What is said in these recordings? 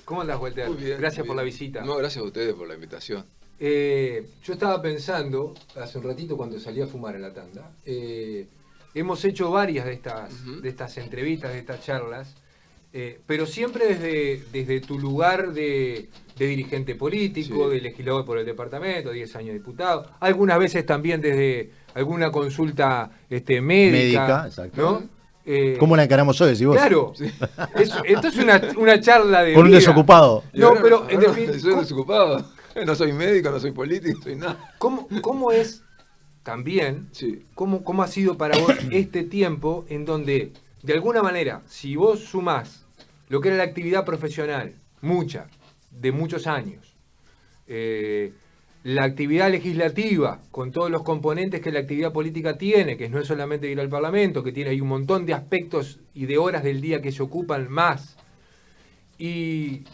¿Cómo andás, Walter? Muy bien. Gracias Muy por la bien. visita. No, gracias a ustedes por la invitación. Yo estaba pensando, hace un ratito cuando salí a fumar en la tanda, hemos hecho varias de estas entrevistas, de estas charlas, pero siempre desde tu lugar de dirigente político, Sí. de legislador por el departamento, 10 años diputado, algunas veces también desde alguna consulta Médica, médica, exacto. ¿no? ¿Cómo la encaramos hoy, decís vos? Claro, Sí. esto es una charla de Con un vida. desocupado. Y No, ahora, pero en ahora definitiva, soy desocupado. No soy médico, no soy político, no soy nada. ¿cómo es también, Sí. cómo ha sido para vos este tiempo en donde, de alguna manera, si vos sumás lo que era la actividad profesional, mucha, de muchos años, la actividad legislativa, con todos los componentes que la actividad política tiene, que no es solamente ir al Parlamento, que tiene hay un montón de aspectos y de horas del día que se ocupan más, y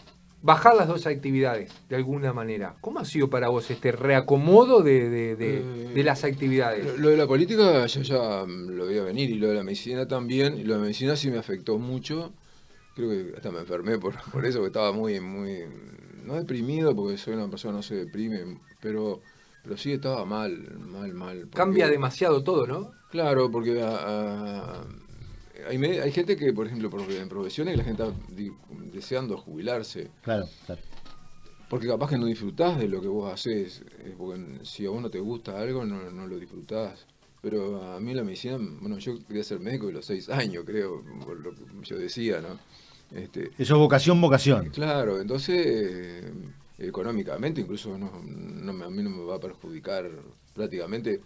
bajar las dos actividades de alguna manera. ¿Cómo ha sido para vos este reacomodo de las actividades? Lo de la política yo ya lo veía venir y lo de la medicina también. Y lo de la medicina sí me afectó mucho. Creo que hasta me enfermé por eso, que estaba muy, no deprimido, porque soy una persona que no se deprime, pero sí estaba mal. Cambia Porque, demasiado todo, ¿no? claro, porque hay gente que, por ejemplo, en profesiones la gente está deseando jubilarse. Claro, claro. Porque capaz que no disfrutás de lo que vos haces, porque si a vos no te gusta algo, no lo disfrutás. Pero a mí la medicina, bueno, yo quería ser médico de los 6 años, creo, por lo que yo decía, ¿no? Eso es vocación. Claro, entonces, económicamente incluso a mí no me va a perjudicar prácticamente.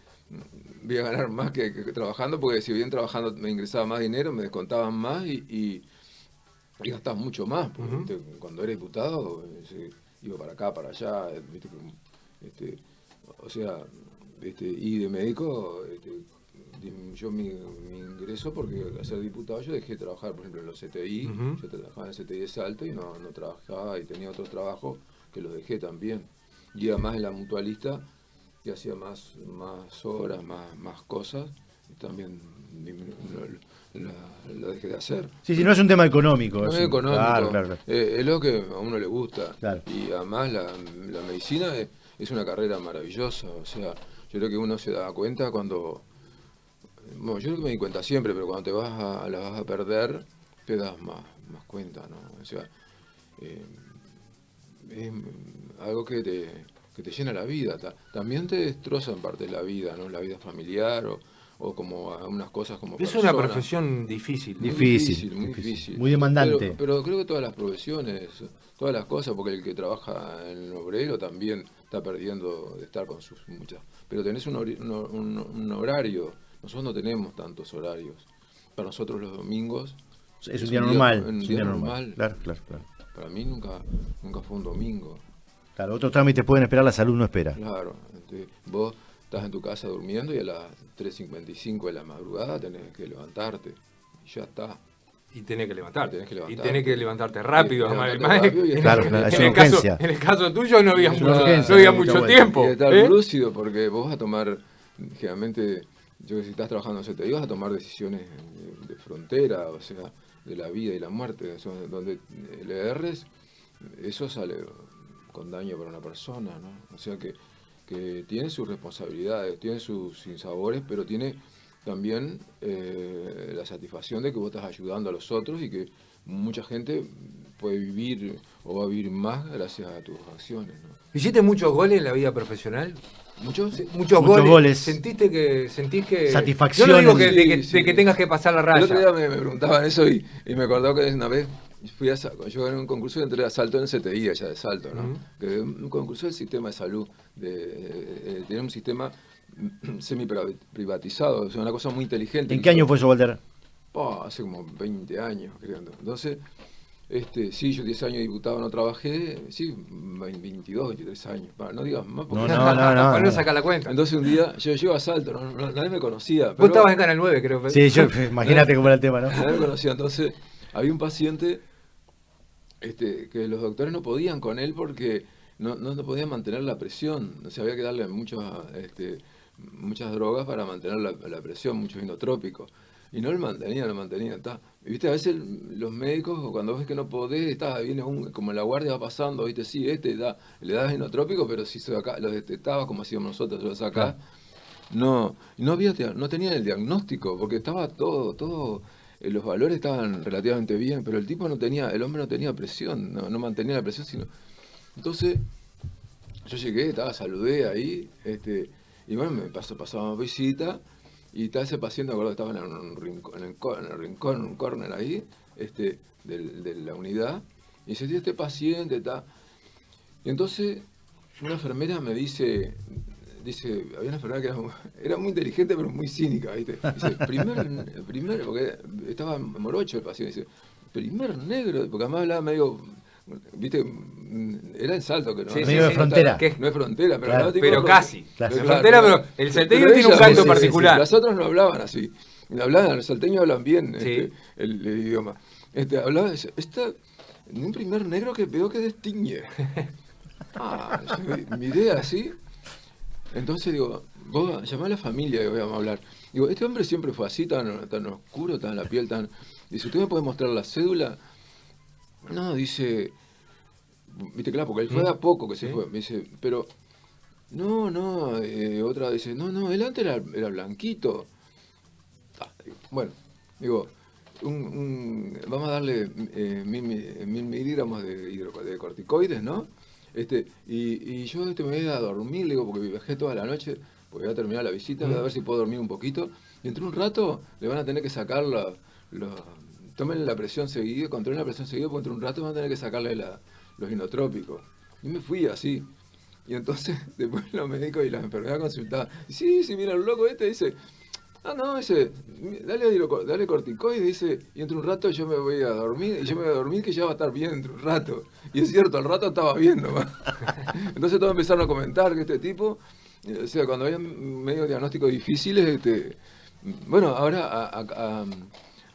Voy a ganar más que trabajando, porque si bien trabajando me ingresaba más dinero, me descontaban más y gastabas mucho más, porque ¿viste? Cuando eres diputado, iba para acá, para allá, ¿viste? O sea, y de médico, yo mi ingreso, porque al ser diputado yo dejé de trabajar, por ejemplo, en los CTI, yo trabajaba en el CTI de Salto y no trabajaba, y tenía otro trabajo que lo dejé también. Y además en la mutualista, y hacía más horas, más cosas, y también lo dejé de hacer. Sí, no es un tema económico. No es económico, Claro. es lo que a uno le gusta. Claro. Y además la medicina es una carrera maravillosa. O sea, yo creo que uno se da cuenta cuando... Bueno, yo creo que me di cuenta siempre, pero cuando la vas a perder, te das más cuenta, ¿no? O sea, es algo que te llena la vida. También te destroza en parte la vida, ¿no? La vida familiar o como algunas cosas como Es persona. una profesión difícil. Muy Difícil. difícil. Muy demandante. Pero creo que todas las profesiones, todas las cosas, porque el que trabaja en el obrero también está perdiendo de estar con sus muchas. Pero tenés un horario. Nosotros no tenemos tantos horarios. Para nosotros los domingos Es un día normal. Un día normal. Claro. Para mí nunca fue un domingo. Claro, otros trámites pueden esperar, la salud no espera. Claro. Vos estás en tu casa durmiendo y a las 3:55 de la madrugada tenés que levantarte. Y ya está. Y tenés que levantarte. Y tenés que levantarte rápido. Claro, es una urgencia. En el caso tuyo no había, Es una urgencia, mucho mucha tiempo. Y de estar lúcido, porque vos vas a tomar, generalmente, yo que si estás trabajando en CTI, vas a tomar decisiones de frontera, o sea, de la vida y la muerte, o sea, donde le erres, eso sale con daño para una persona, ¿no? O sea que tiene sus responsabilidades, tiene sus sinsabores, pero tiene también la satisfacción de que vos estás ayudando a los otros y que mucha gente puede vivir o va a vivir más gracias a tus acciones, ¿no? ¿Hiciste muchos goles en la vida profesional? ¿Muchos? Muchos goles. ¿Sentís que satisfacción? Yo no digo que, Sí. de que tengas que pasar la raya. El otro día me preguntaban eso y me acordaba que una vez yo gané un concurso de entré a Salto en el CTI, allá de Salto, ¿no? Que un concurso del sistema de salud, tener un sistema semi-privatizado, o sea, una cosa muy inteligente. ¿En qué año fue eso, Walter? Hace como 20 años, creo. Entonces, sí, yo 10 años de diputado no trabajé, sí, 22, 23 años, no digas más. Porque Para no sacar la cuenta. Entonces un día yo llego a Salto, nadie me conocía. Vos estabas en Canal 9, creo. Sí, imagínate cómo era el tema, ¿no? Nadie me conocía, entonces había un paciente que los doctores no podían con él porque no podían mantener la presión, o sea, había que darle muchas drogas para mantener la presión, muchos inotrópicos. Y no lo mantenía, está. Y viste, a veces los médicos, cuando ves que no podés, viene como la guardia va pasando, viste, sí, le das inotrópico, pero si acá lo detectaba como hacíamos nosotros, los acá, no tenía el diagnóstico, porque estaba todo, los valores estaban relativamente bien, pero el hombre no tenía presión, no mantenía la presión, sino. Entonces, yo llegué, saludé ahí, y bueno, pasaba visita. Y estaba ese paciente, me acuerdo que estaba en un rincón, en un corner ahí, de la unidad. Y dice, este paciente está. Y entonces, una enfermera me dice, había una enfermera que era muy inteligente, pero muy cínica, ¿viste? Dice, primer, porque estaba morocho el paciente, dice, primer negro, porque además hablaba medio, ¿viste? Era en Salto, que no, medio de frontera. No es frontera, pero, claro, no, pero casi. Claro. No es frontera, pero el salteño tiene un canto particular. Las otras no hablaban así. Los salteños hablan bien el idioma. Hablaba, un primer negro que veo que distingue. Mi idea así. Entonces digo, vos llamá a la familia y vamos a hablar. Digo, este hombre siempre fue así, tan oscuro, tan la piel tan. Dice, ¿usted me puede mostrar la cédula? No, dice. Viste, claro, porque él fue a poco que se fue. Me dice, pero. No, otra dice, no, él antes era blanquito. Bueno, digo, vamos a darle 1000 miligramos de corticoides, ¿no? Y yo me voy a dormir, le digo, porque viajé toda la noche, porque voy a terminar la visita, voy a ver si puedo dormir un poquito. Y entre un rato le van a tener que sacar tomen la presión seguido, controlen la presión seguido, porque entre un rato van a tener que sacarle los inotrópicos. Y me fui así. Y entonces, después los médicos y las enfermeras consultaban. Sí, mira, el loco dice, dale corticoide, dice, y entre un rato yo me voy a dormir, y yo me voy a dormir que ya va a estar bien entre un rato. Y es cierto, al rato estaba bien nomás. Entonces todos empezaron a comentar que este tipo, o sea, cuando había medios diagnósticos difíciles, bueno, ahora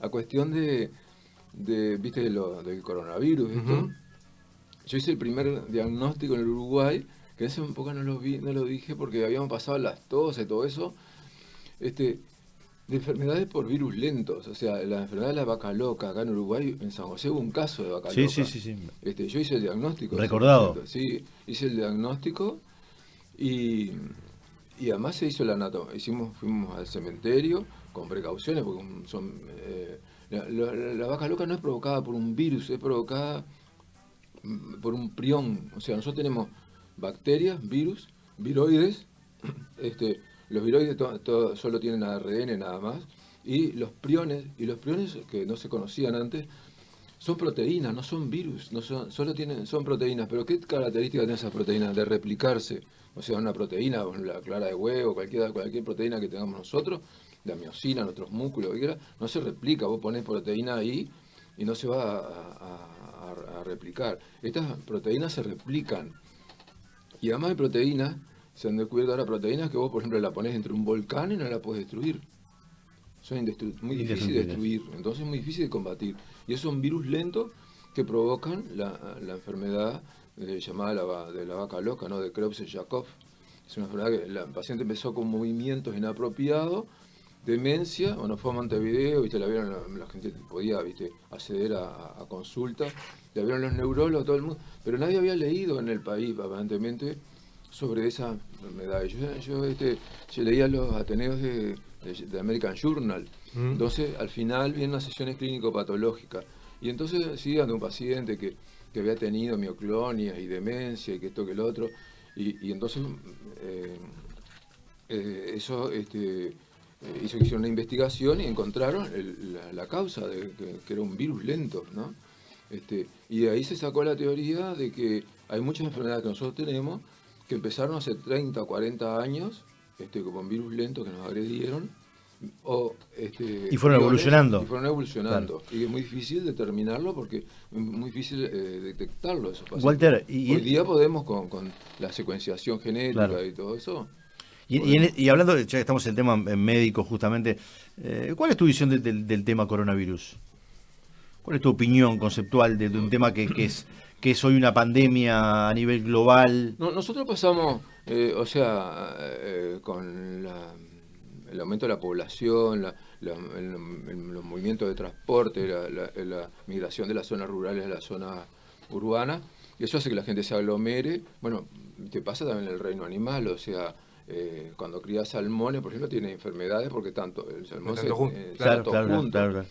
a cuestión viste, del coronavirus, yo hice el primer diagnóstico en el Uruguay, que en ese época no lo dije porque habíamos pasado las toses y todo eso, de enfermedades por virus lentos, o sea, la enfermedad de la vaca loca, acá en Uruguay, en San José hubo un caso de vaca loca. Sí. Yo hice el diagnóstico. Recordado. Sí, hice el diagnóstico y además se hizo la anatomía. Fuimos al cementerio con precauciones porque la vaca loca no es provocada por un virus, es provocada por un prión. O sea, nosotros tenemos bacterias, virus, viroides, los viroides solo tienen ARN nada más, y los priones que no se conocían antes, son proteínas, no son virus, son proteínas. Pero ¿qué características tienen esas proteínas? De replicarse. O sea, una proteína, la clara de huevo, cualquier proteína que tengamos nosotros, la miosina, nuestros músculos, cualquiera, no se replica. Vos ponés proteína ahí y no se va a replicar. Estas proteínas se replican. Y además de proteínas, se han descubierto ahora proteínas que vos, por ejemplo, la ponés entre un volcán y no la podés destruir. Son muy difíciles de destruir, entonces es muy difícil de combatir. Y esos son virus lentos que provocan la enfermedad llamada de la vaca loca, ¿no? De Kreuzer-Jakob. Es una enfermedad que la paciente empezó con movimientos inapropiados, demencia, bueno, fue a Montevideo, ¿viste? La vieron, la gente podía, ¿viste?, acceder a consultas, la vieron los neurólogos, todo el mundo, pero nadie había leído en el país, aparentemente, sobre esa enfermedad. Yo leía los Ateneos de American Journal. Entonces, al final vienen las sesiones clínico-patológicas. Y entonces sigan de un paciente que había tenido mioclonias y demencia y que esto que el otro. Y entonces eso hizo que hicieron una investigación y encontraron la causa de que era un virus lento, ¿no? Y de ahí se sacó la teoría de que hay muchas enfermedades que nosotros tenemos que empezaron hace 30 o 40 años con virus lentos que nos agredieron. Y fueron evolucionando. Claro. Y es muy difícil determinarlo porque es muy difícil detectarlo. Esos pacientes. Walter, hoy día podemos con la secuenciación genética, claro, y todo eso. Y hablando, ya que estamos en el tema médico justamente, ¿cuál es tu visión del tema coronavirus? ¿Cuál es tu opinión conceptual de un tema que es hoy una pandemia a nivel global? Nosotros pasamos, con el aumento de la población, los movimientos de transporte, la migración de las zonas rurales a las zonas urbanas, y eso hace que la gente se aglomere. Bueno, te pasa también en el reino animal, o sea, cuando crías salmones, por ejemplo, tiene enfermedades porque tanto el salmón Tanto claro, tanto claro, junto, claro.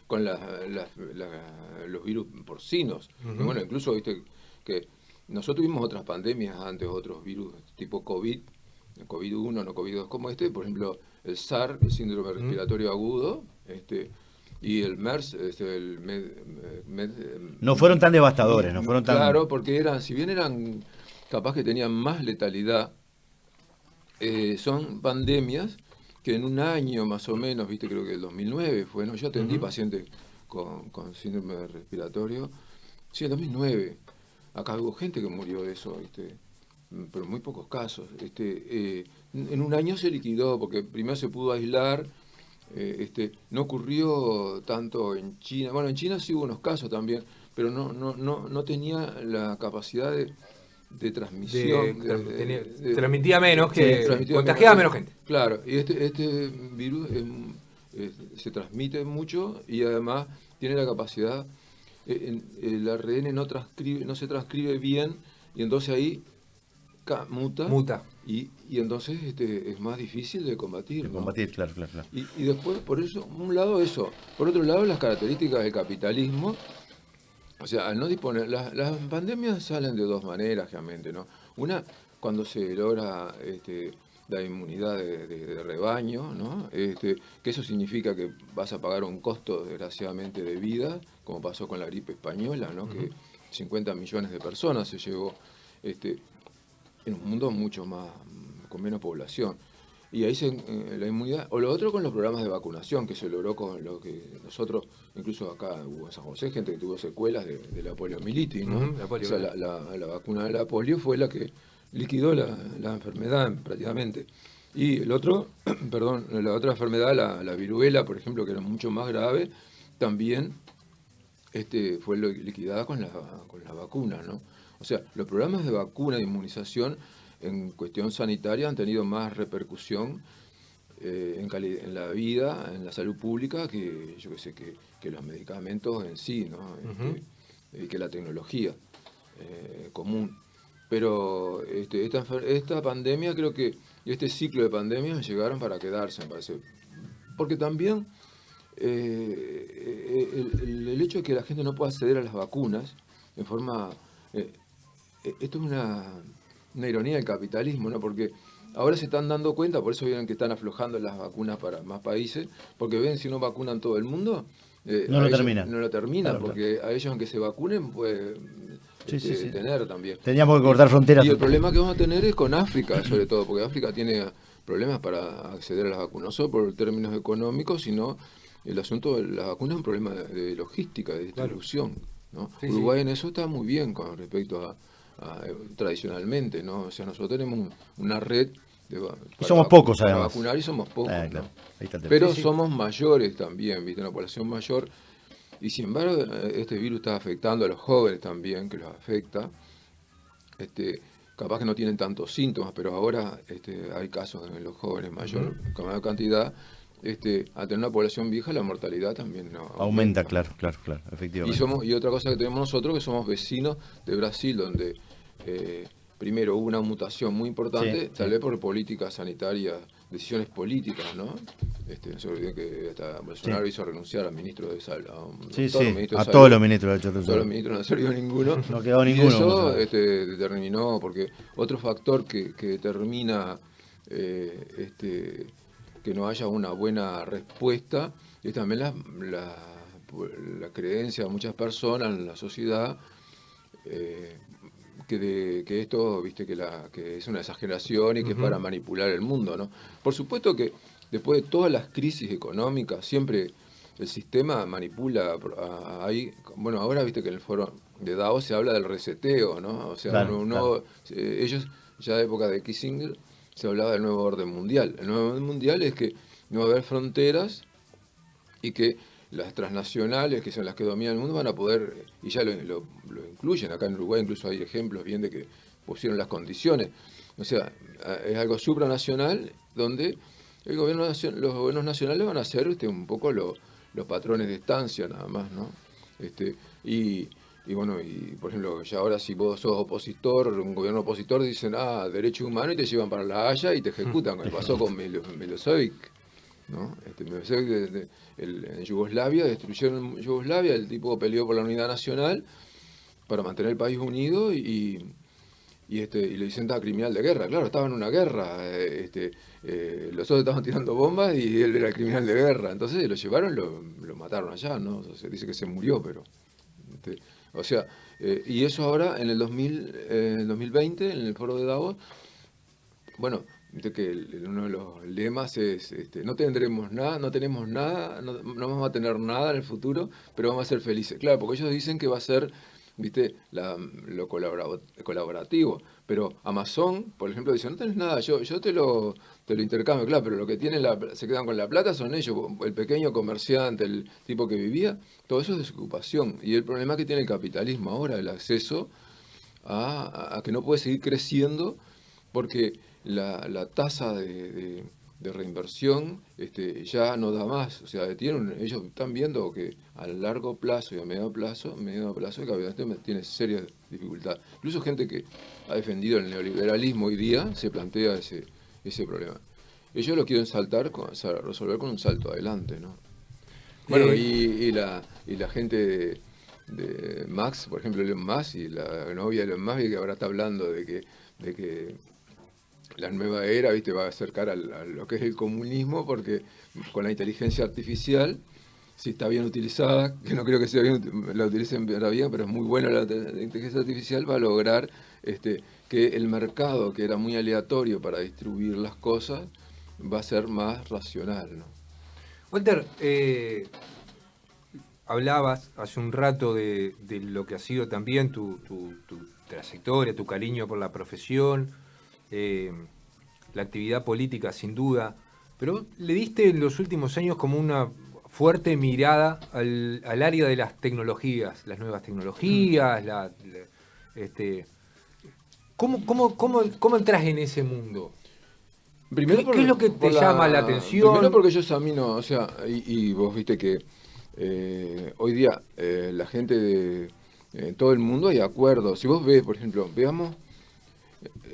con los virus porcinos. Ujú. Y bueno, incluso viste que nosotros tuvimos otras pandemias antes, otros virus tipo COVID-1, no COVID-2, como por ejemplo, el SARS, el síndrome respiratorio agudo, y el MERS, No fueron tan devastadores, no fueron tan... claro, porque si bien eran capaz que tenían más letalidad, son pandemias que en un año más o menos, viste, creo que el 2009 fue, ¿no? Yo atendí pacientes con síndrome respiratorio, sí, en 2009. Acá hubo gente que murió de eso, ¿viste? Pero muy pocos casos. En un año se liquidó, porque primero se pudo aislar, no ocurrió tanto en China. Bueno, en China sí hubo unos casos también, pero no tenía la capacidad de transmisión. Transmitía menos, que Transmitía contagiaba menos gente. Claro, y este virus se transmite mucho y además tiene la capacidad, el ARN no se transcribe bien, y entonces ahí muta. Y entonces es más difícil de combatir, De ¿no? combatir, claro, claro, claro. Y después, por eso, un lado eso. Por otro lado, las características del capitalismo. O sea, al no disponer, las pandemias salen de dos maneras, realmente, ¿no? Una, cuando se logra la inmunidad de rebaño, ¿no? Que eso significa que vas a pagar un costo, desgraciadamente, de vida, como pasó con la gripe española, ¿no? Que 50 millones de personas se llevó, en un mundo mucho más, con menos población. Y ahí la inmunidad, o lo otro con los programas de vacunación, que se logró con lo que nosotros, incluso acá hubo en San José, gente que tuvo secuelas de la poliomielitis, ¿no? La polio, o sea, la vacuna de la polio fue la que liquidó la enfermedad prácticamente. Y el otro, perdón, la otra enfermedad, la viruela, por ejemplo, que era mucho más grave, también fue liquidada con la vacuna, ¿no? O sea, los programas de vacuna, de inmunización, en cuestión sanitaria han tenido más repercusión en la vida, en la salud pública, que yo que sé, que los medicamentos en sí, ¿no? Y que la tecnología común. Pero esta pandemia, creo que, y este ciclo de pandemias llegaron para quedarse, me parece. Porque también el hecho de que la gente no pueda acceder a las vacunas en forma... esto es una ironía del capitalismo, ¿no? Porque ahora se están dando cuenta, por eso vieron que están aflojando las vacunas para más países, porque ven, si no vacunan todo el mundo, no lo terminan. No lo terminan, Claro, porque a ellos, aunque se vacunen, pues sí. tener también. Teníamos que cortar fronteras. Y el problema que vamos a tener es con África, sobre todo, porque África tiene problemas para acceder a las vacunas, no solo por términos económicos, sino el asunto de las vacunas es un problema de logística, de distribución, ¿no? Sí, Uruguay en eso está muy bien con respecto a tradicionalmente, ¿no? O sea, nosotros tenemos una red y somos pocos, para además. vacunar, y somos pocos, Claro. ¿no? Ahí está el tema. Pero somos mayores también, ¿viste? Una población mayor, y sin embargo este virus está afectando a los jóvenes también, que los afecta. Capaz que no tienen tantos síntomas, pero ahora hay casos en los jóvenes con mayor cantidad. Al tener una población vieja, la mortalidad también aumenta, claro, efectivamente. Y otra cosa que tenemos nosotros, que somos vecinos de Brasil, donde primero hubo una mutación muy importante, tal vez por políticas sanitarias, decisiones políticas, ¿no? No se olviden que hasta Bolsonaro hizo renunciar al ministro de Salud. A todos los ministros, de hecho. Todos los ministros, no sirvió ninguno. No quedó ninguno. Y eso determinó, porque otro factor que determina que no haya una buena respuesta es también la creencia de muchas personas en la sociedad, que esto, viste, que es una exageración y que es para manipular el mundo, ¿no? Por supuesto que después de todas las crisis económicas, siempre el sistema manipula. Bueno, ahora viste que en el foro de Davos se habla del reseteo, ¿no? O sea, claro. Ellos, ya de época de Kissinger, se hablaba del nuevo orden mundial. El nuevo orden mundial es que no va a haber fronteras y que las transnacionales, que son las que dominan el mundo, van a poder, y ya lo incluyen, acá en Uruguay incluso hay ejemplos bien de que pusieron las condiciones. O sea, es algo supranacional donde los gobiernos nacionales van a ser un poco los patrones de estancia nada más, ¿no? Y bueno, y por ejemplo, ya ahora si vos sos opositor, un gobierno opositor, dicen, derechos humanos, y te llevan para La Haya y te ejecutan, como pasó con Milosevic, ¿no? Milosevic en Yugoslavia, destruyeron Yugoslavia, el tipo peleó por la unidad nacional para mantener el país unido y le dicen criminal de guerra. Claro, estaba en una guerra, los otros estaban tirando bombas y él era el criminal de guerra. Entonces lo llevaron, lo mataron allá, ¿no? Se dice que se murió, pero... y eso ahora en el 2020, en el foro de Davos, bueno, que uno de los lemas es, no tendremos nada, no tenemos nada, no vamos a tener nada en el futuro, pero vamos a ser felices. Claro, porque ellos dicen que va a ser, lo colaborativo, pero Amazon, por ejemplo, dice, no tenés nada, yo te lo intercambio, claro, pero lo que tienen se quedan con la plata son ellos, el pequeño comerciante, el tipo que vivía, todo eso es desocupación. Y el problema que tiene el capitalismo ahora, el acceso a que no puede seguir creciendo porque la tasa de reinversión ya no da más. O sea, ellos están viendo que a largo plazo y a medio plazo el capitalismo tiene serias dificultades. Incluso gente que ha defendido el neoliberalismo hoy día se plantea ese problema. Ellos lo quieren resolver con un salto adelante, ¿no? Bueno, y la gente de Max, por ejemplo, Elon Musk, y la novia de Elon Musk, que ahora está hablando de que la nueva era, va a acercar a lo que es el comunismo, porque con la inteligencia artificial, si está bien utilizada, que no creo que la utilicen bien, pero es muy buena la inteligencia artificial, va a lograr que el mercado, que era muy aleatorio para distribuir las cosas, va a ser más racional, ¿no? Walter, hablabas hace un rato de lo que ha sido también tu trayectoria, tu cariño por la profesión, la actividad política sin duda, pero le diste en los últimos años como una fuerte mirada al área de las tecnologías, las nuevas tecnologías, ¿cómo entras en ese mundo? Primero ¿Qué es lo que te llama la atención? Primero porque yo examino, o sea, y vos viste que hoy día la gente de todo el mundo hay acuerdos. Si vos ves, por ejemplo,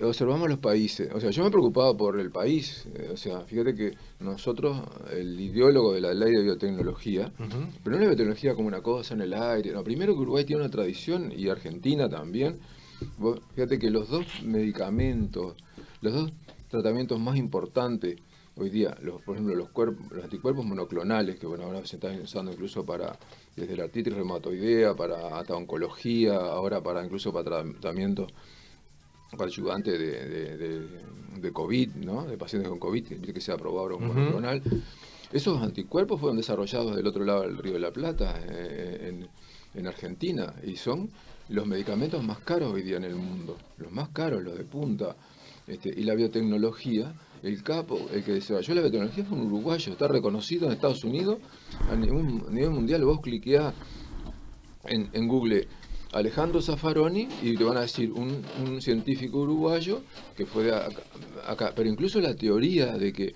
observamos los países, o sea, yo me he preocupado por el país, o sea, fíjate que nosotros, el ideólogo de la ley de biotecnología, pero no la biotecnología como una cosa en el aire, no, primero que Uruguay tiene una tradición, y Argentina también, fíjate que los dos medicamentos, los dos tratamientos más importantes hoy día, por ejemplo, los anticuerpos monoclonales, que bueno, ahora se están usando incluso desde la artritis reumatoidea, para hasta oncología, ahora incluso para tratamientos ayudante de COVID, ¿no? De pacientes con COVID, que se ha aprobado ahora un monoclonal. Esos anticuerpos fueron desarrollados del otro lado del Río de la Plata, en Argentina, y son los medicamentos más caros hoy día en el mundo, los más caros, los de punta. Y la biotecnología, el que desarrolló la biotecnología fue un uruguayo, está reconocido en Estados Unidos, a nivel mundial. Vos cliqueás en Google Alejandro Zaffaroni y te van a decir un científico uruguayo que fue acá. Pero incluso la teoría de que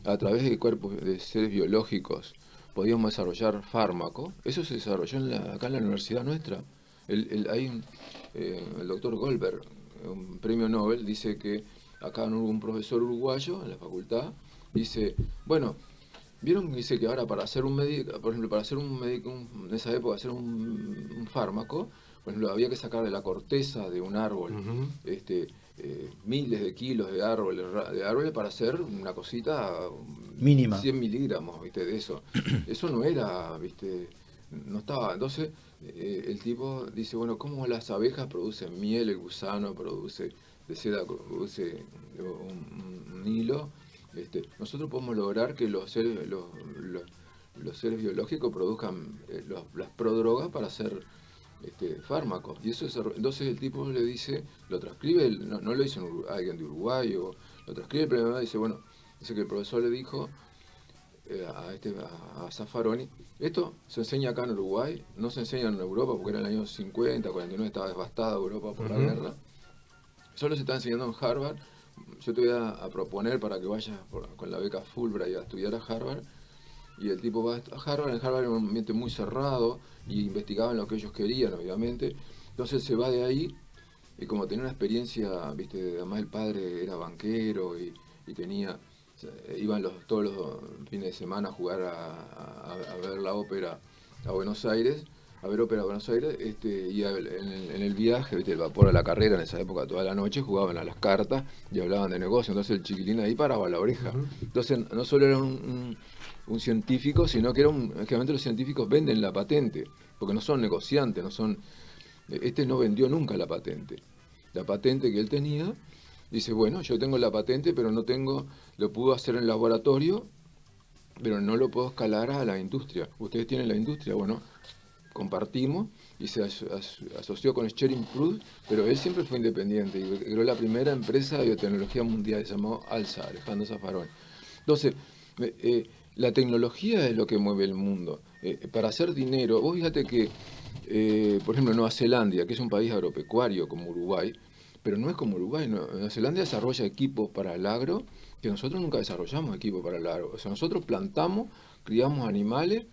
a través de cuerpos de seres biológicos podíamos desarrollar fármacos, eso se desarrolló acá en la universidad nuestra. El doctor Goldberg, un premio Nobel, dice que acá hubo un profesor uruguayo en la facultad, dice, bueno, vieron, dice que ahora para hacer un médico, por ejemplo, en esa época hacer un fármaco, por ejemplo, había que sacar de la corteza de un árbol miles de kilos de árboles para hacer una cosita mínima, 100 miligramos, ¿viste? De eso. Eso no era, ¿viste? No estaba. Entonces, el tipo dice, bueno, ¿cómo las abejas producen miel, el gusano produce de seda, produce un hilo? Nosotros podemos lograr que los seres biológicos produzcan las prodrogas para hacer fármacos. Y eso entonces el tipo le dice, lo transcribe, no lo hizo alguien de Uruguay, lo transcribe, pero dice, bueno, dice que el profesor le dijo a Zaffaroni, esto se enseña acá en Uruguay, no se enseña en Europa porque era en el año 50, 49, estaba devastada Europa por la guerra. Solo se está enseñando en Harvard yo te voy a proponer para que vayas con la beca Fulbright a estudiar a Harvard. Y el tipo va a Harvard, en Harvard era un ambiente muy cerrado y investigaban lo que ellos querían, obviamente. Entonces se va de ahí y como tenía una experiencia, viste, además el padre era banquero y tenía, iban todos los fines de semana a jugar a ver la ópera a Buenos Aires, a ver ópera a Buenos Aires, y en el viaje, viste, el vapor a la carrera en esa época toda la noche jugaban a las cartas y hablaban de negocio, entonces el chiquilín ahí paraba la oreja. Entonces no solo era un científico, sino que generalmente los científicos venden la patente, porque no son negociantes, no vendió nunca la patente. La patente que él tenía, dice, bueno, yo tengo la patente, pero lo puedo hacer en laboratorio, pero no lo puedo escalar a la industria. Ustedes tienen la industria, bueno, compartimos, y se asoció con Schering Prudt, pero él siempre fue independiente y creó la primera empresa de biotecnología mundial, se llamó ALSA, Alejandro Zaffaroni. Entonces, la tecnología es lo que mueve el mundo. Para hacer dinero, vos fíjate que, por ejemplo, Nueva Zelanda, que es un país agropecuario como Uruguay, pero no es como Uruguay, Nueva Zelanda desarrolla equipos para el agro, que nosotros nunca desarrollamos equipos para el agro. O sea, nosotros plantamos, criamos animales,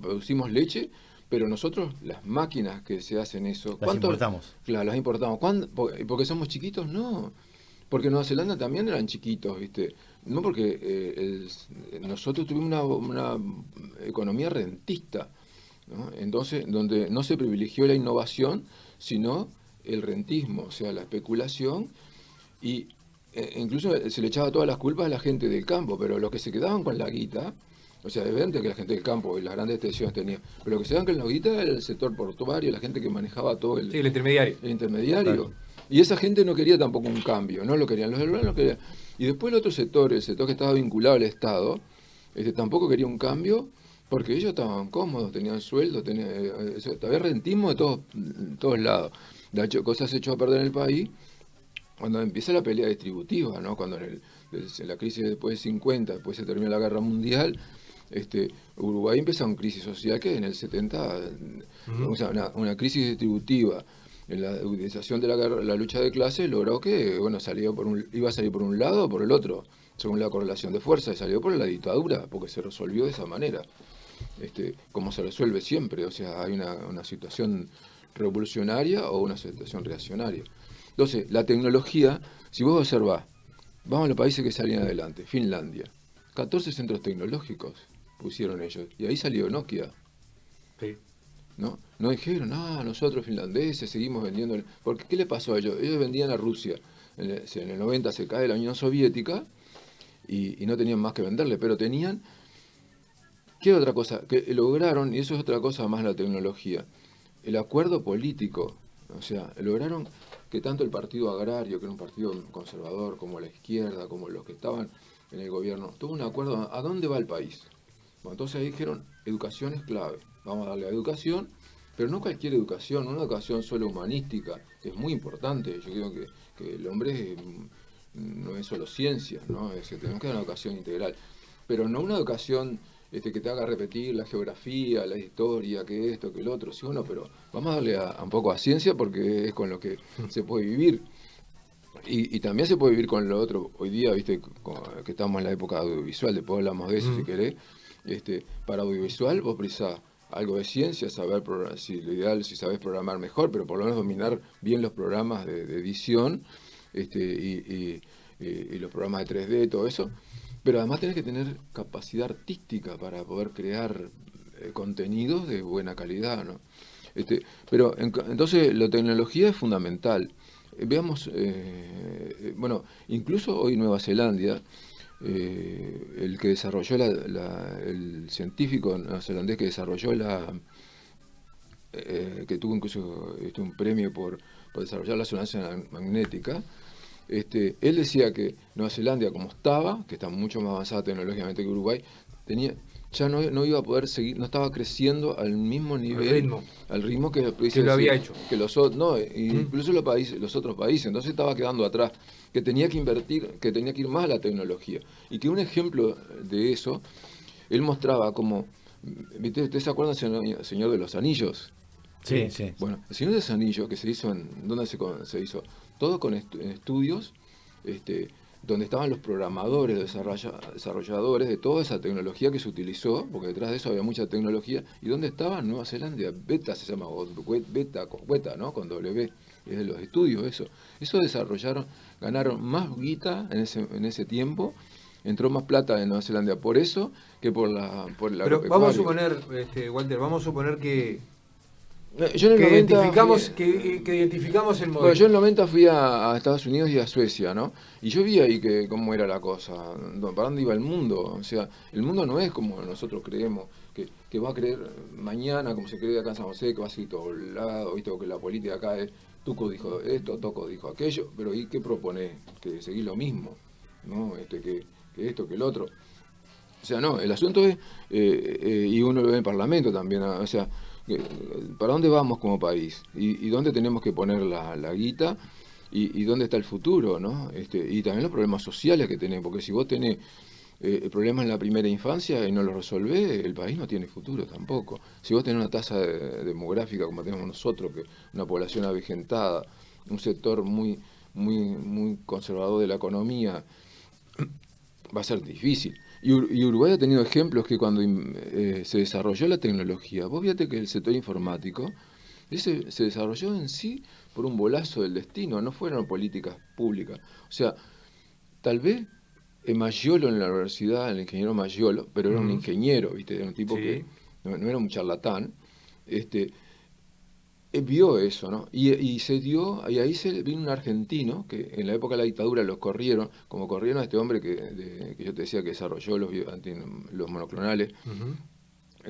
producimos leche, pero nosotros las máquinas que se hacen eso... Las importamos. Claro, las importamos. ¿Porque somos chiquitos? No. Porque en Nueva Zelanda también eran chiquitos, ¿viste? No porque nosotros tuvimos una economía rentista, ¿no? Entonces, donde no se privilegió la innovación, sino el rentismo, o sea, la especulación, y incluso se le echaba todas las culpas a la gente del campo, pero los que se quedaban con la guita, o sea, evidente que la gente del campo y las grandes extensiones tenían, pero lo que se quedaban con la guita era el sector portuario, la gente que manejaba todo el intermediario. El intermediario. Claro. Y esa gente no quería tampoco un cambio, no lo querían, los del no querían. Y después el otro sector, el sector que estaba vinculado al Estado, tampoco quería un cambio, porque ellos estaban cómodos, tenían sueldo, había rentismo de todos lados. De hecho, cosas se echó a perder en el país cuando empieza la pelea distributiva, ¿no? Cuando en la crisis después de 50, después se termina la guerra mundial, Uruguay empieza una crisis social que en el 70, o sea, una crisis distributiva. En la utilización de la lucha de clases logró que, bueno, iba a salir por un lado o por el otro, según la correlación de fuerza, y salió por la dictadura, porque se resolvió de esa manera, como se resuelve siempre, o sea, hay una situación revolucionaria o una situación reaccionaria. Entonces, la tecnología, si vos observás, vamos a los países que salían adelante, Finlandia, 14 centros tecnológicos pusieron ellos, y ahí salió Nokia. Sí. No dijeron, nosotros finlandeses seguimos vendiendo. Porque ¿qué le pasó a ellos? Ellos vendían a Rusia. En el 90 se cae la Unión Soviética y no tenían más que venderle, pero tenían... ¿Qué otra cosa? Que lograron, y eso es otra cosa más la tecnología, el acuerdo político. O sea, lograron que tanto el Partido Agrario, que era un partido conservador, como la izquierda, como los que estaban en el gobierno, tuvo un acuerdo a dónde va el país. Bueno, entonces ahí dijeron, educación es clave. Vamos a darle a educación, pero no cualquier educación, una educación solo humanística, que es muy importante. Yo creo que el hombre no es solo ciencia, ¿no? Tenemos que dar una educación integral, pero no una educación que te haga repetir la geografía, la historia, que esto, que el otro. Sí, bueno, pero vamos a darle un poco a ciencia porque es con lo que se puede vivir. Y también se puede vivir con lo otro. Hoy día, viste, que estamos en la época audiovisual, después hablamos de eso si querés. Para audiovisual vos precisás algo de ciencia, saber lo ideal, si sabés programar mejor, pero por lo menos dominar bien los programas de edición y los programas de 3D, todo eso. Pero además tenés que tener capacidad artística para poder crear contenidos de buena calidad, ¿no? Pero entonces la tecnología es fundamental. Veamos, bueno, incluso hoy Nueva Zelanda, el que desarrolló el científico neozelandés que desarrolló que tuvo incluso un premio por desarrollar la resonancia magnética, él decía que Nueva Zelanda, como estaba, que está mucho más avanzada tecnológicamente que Uruguay, ya no iba a poder seguir, no estaba creciendo al mismo nivel, al ritmo que lo había hecho. Que los otros, no, incluso los otros países, entonces estaba quedando atrás, que tenía que invertir, que tenía que ir más a la tecnología. Y que un ejemplo de eso, él mostraba como, ¿viste? ¿Ustedes se acuerdan del Señor de los Anillos? Sí. Bueno, el Señor de los Anillos, que se hizo ¿dónde se hizo? Todo con estudios donde estaban los programadores, desarrolladores de toda esa tecnología que se utilizó, porque detrás de eso había mucha tecnología, y dónde estaba Nueva Zelanda, Beta se llama, o Beta, ¿no? Con W, es de los estudios eso desarrollaron, ganaron más guita en ese tiempo, entró más plata en Nueva Zelanda por eso que por la Pero vamos a suponer, Walter, vamos a suponer que yo en el 90 identificamos el modelo. Bueno, yo en el 90 fui a Estados Unidos y a Suecia, ¿no? Y yo vi ahí que cómo era la cosa, para dónde iba el mundo. O sea, el mundo no es como nosotros creemos, que va a creer mañana, como se cree acá en San José, que va a seguir todo lado, ¿viste? O que la política acá es, Tuco dijo esto, Toco dijo aquello, pero ¿y qué proponés? Que seguir lo mismo, ¿no? Que esto, que el otro. O sea, no, el asunto es, y uno lo ve en el Parlamento también, o sea, ¿para dónde vamos como país? ¿Y dónde tenemos que poner la guita? ¿Y dónde está el futuro? ¿No? Y también los problemas sociales que tenemos, porque si vos tenés problemas en la primera infancia y no los resolvés, el país no tiene futuro tampoco. Si vos tenés una tasa demográfica como tenemos nosotros, que una población avejentada, un sector muy, muy, muy conservador de la economía, va a ser difícil. Y Uruguay ha tenido ejemplos que cuando se desarrolló la tecnología, vos fíjate que el sector informático se desarrolló en sí por un bolazo del destino, no fueron políticas públicas. O sea, tal vez Maggiolo en la universidad, el ingeniero Maggiolo, pero era un ingeniero, ¿viste? Era un tipo que no era un charlatán, vio eso, ¿no? Y se dio, y ahí se vino un argentino, que en la época de la dictadura los corrieron, como corrieron a este hombre que yo te decía que desarrolló los monoclonales,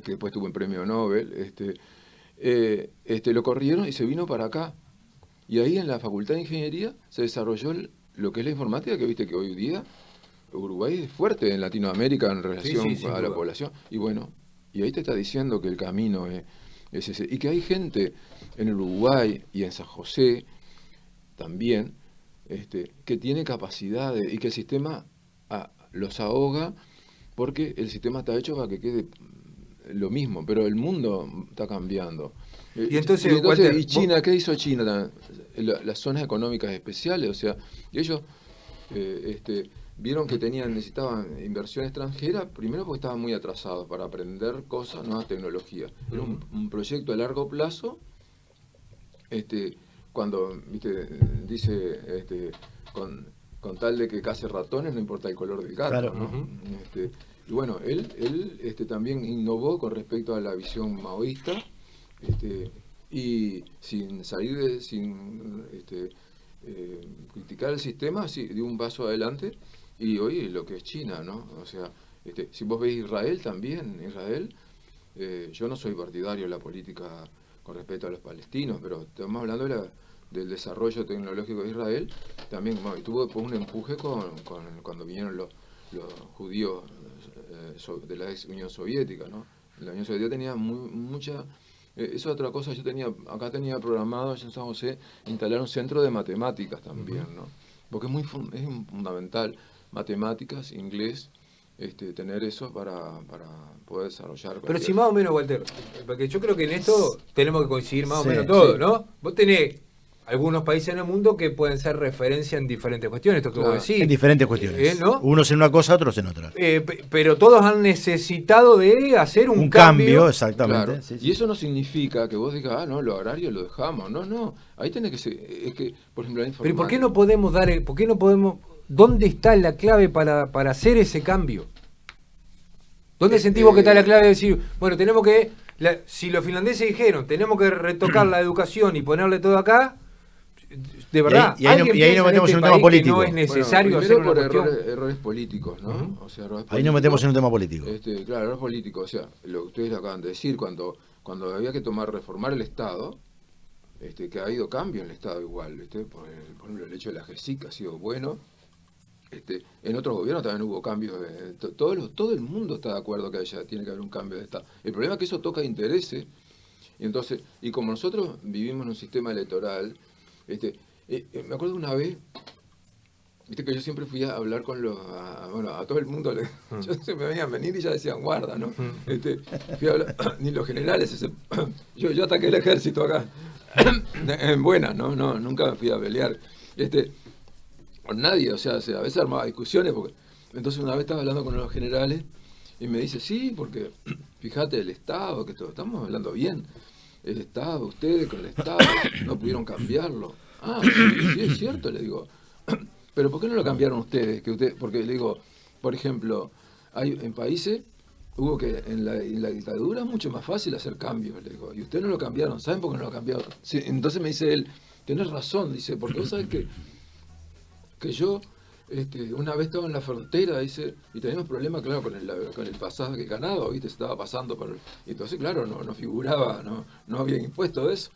que después tuvo un premio Nobel, lo corrieron y se vino para acá. Y ahí en la Facultad de Ingeniería se desarrolló lo que es la informática, que viste que hoy día Uruguay es fuerte en Latinoamérica en relación a la población. Y bueno, y ahí te está diciendo que el camino es ese. Y que hay gente en Uruguay y en San José también que tiene capacidades y que el sistema los ahoga porque el sistema está hecho para que quede lo mismo, pero el mundo está cambiando. Y entonces Walter, ¿y China? ¿Qué hizo China? Las zonas económicas especiales, o sea, ellos vieron que necesitaban inversión extranjera, primero porque estaban muy atrasados para aprender cosas, nuevas tecnologías. Era un proyecto a largo plazo, cuando dice con tal de que case ratones, no importa el color del gato, claro, ¿no? Y bueno, él también innovó con respecto a la visión maoísta, y sin criticar el sistema, sí, dio un paso adelante. Y hoy lo que es China, ¿no? O sea, si vos ves Israel también, yo no soy partidario de la política con respecto a los palestinos, pero estamos hablando del desarrollo tecnológico de Israel, también tuvo un empuje cuando vinieron los judíos de la ex Unión Soviética, ¿no? La Unión Soviética tenía mucha... Eso es otra cosa, acá tenía programado en San José instalar un centro de matemáticas también, ¿no? Porque es fundamental, matemáticas, inglés, tener eso para poder desarrollar. Pero si más o menos, Walter, porque yo creo que en esto tenemos que coincidir más o menos todos, ¿no? Vos tenés algunos países en el mundo que pueden ser referencia en diferentes cuestiones, esto que vos decís. En diferentes cuestiones. ¿No? Unos en una cosa, otros en otra. Pero todos han necesitado de hacer un cambio. Exactamente. Claro. Sí. Y eso no significa que vos digas, no, lo agrario lo dejamos. No. Ahí tenés que ser, es que, por ejemplo, la informática. Pero ¿por qué no podemos ¿dónde está la clave para hacer ese cambio? ¿Dónde sentimos que está la clave de decir, bueno, tenemos que, si los finlandeses dijeron, tenemos que retocar la educación y ponerle todo acá, de verdad, y ahí nos metemos en un tema político. No es necesario hacer una por cuestión. errores políticos, ¿no? O sea, ahí nos metemos en un tema político. Claro, errores políticos. O sea, lo que ustedes acaban de decir, cuando había que reformar el Estado, que ha habido cambio en el Estado igual, por ejemplo, el hecho de la GESIC ha sido bueno. En otros gobiernos también hubo cambios. Todo el mundo está de acuerdo que tiene que haber un cambio de Estado. El problema es que eso toca intereses. Y como nosotros vivimos en un sistema electoral, me acuerdo una vez, que yo siempre fui a hablar con a todo el mundo, se me venían a venir y ya decían guarda, ¿no? Fui a hablar, ni los generales, yo ataqué el ejército acá, en buena, ¿no? Nunca fui a pelear. con nadie, o sea, a veces armaba discusiones, porque entonces una vez estaba hablando con los generales y me dice, sí, porque fíjate el Estado, que estamos hablando bien, el Estado, ustedes con el Estado no pudieron cambiarlo. Ah, sí, sí, es cierto, le digo, pero ¿por qué no lo cambiaron ustedes? Porque le digo, por ejemplo, hay en países, hubo que en la dictadura es mucho más fácil hacer cambios, le digo, y ustedes no lo cambiaron, ¿saben por qué no lo cambiaron? Sí, entonces me dice él, tenés razón, dice, porque vos sabés que yo una vez estaba en la frontera, dice, y teníamos problemas, claro, con el pasaje ganado, ¿viste? Se estaba pasando y entonces, claro, no figuraba, no había impuesto de eso.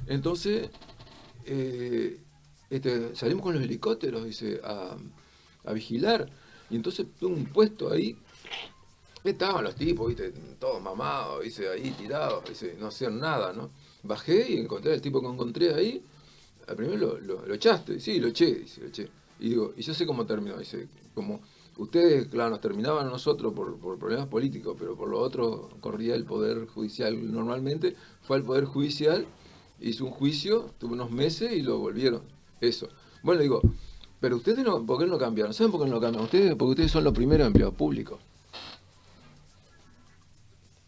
Entonces, salimos con los helicópteros, dice, a vigilar, y entonces tuve un puesto ahí, estaban los tipos, ¿viste? Todos mamados, dice, ahí tirados, dice, no hacían nada, ¿no? Bajé y encontré al tipo que encontré ahí. Al primero lo echaste, sí, lo eché, dice, lo eché. Y digo, y yo sé cómo terminó, dice, como ustedes, claro, nos terminaban a nosotros por problemas políticos, pero por lo otro corría el Poder Judicial normalmente, fue al Poder Judicial, hizo un juicio, tuvo unos meses y lo volvieron. Eso. Bueno, digo, pero ustedes no, ¿por qué no lo cambiaron? ¿Saben por qué no lo cambiaron? Porque ustedes son los primeros empleados públicos.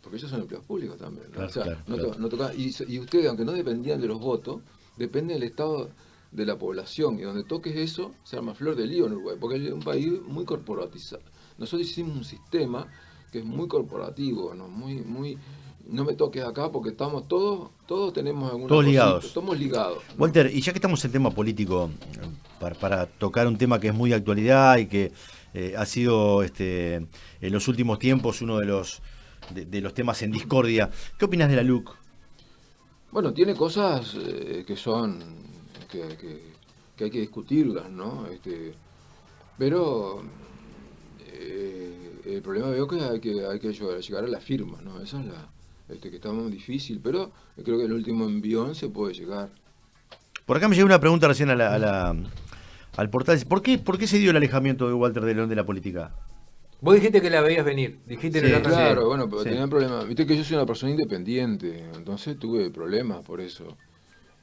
Porque ellos son empleados públicos también, ¿no? Claro, O sea, claro, no, claro. no toca, y ustedes, aunque no dependían de los votos, depende del estado de la población, y donde toques eso, se arma flor de lío en Uruguay, porque es un país muy corporatizado. Nosotros hicimos un sistema que es muy corporativo, ¿no? No me toques acá porque estamos todos tenemos alguna Todos cosita, ligados. estamos ligados, ¿no? Walter, y ya que estamos en tema político, para tocar un tema que es muy de actualidad y que ha sido en los últimos tiempos uno de los temas en discordia, ¿qué opinas de la LUC? Bueno, tiene cosas que son que hay que discutirlas, ¿no? Pero el problema veo que hay que llegar a la firma, ¿no? Esa es que está muy difícil, pero creo que el último envión se puede llegar. Por acá me llegó una pregunta recién al portal. ¿Por qué se dio el alejamiento de Walter de León de la política? Vos dijiste que la veías venir, dijiste Sí, en el otro Claro, sí, bueno, pero sí. tenía problemas. Viste que yo soy una persona independiente, entonces tuve problemas por eso.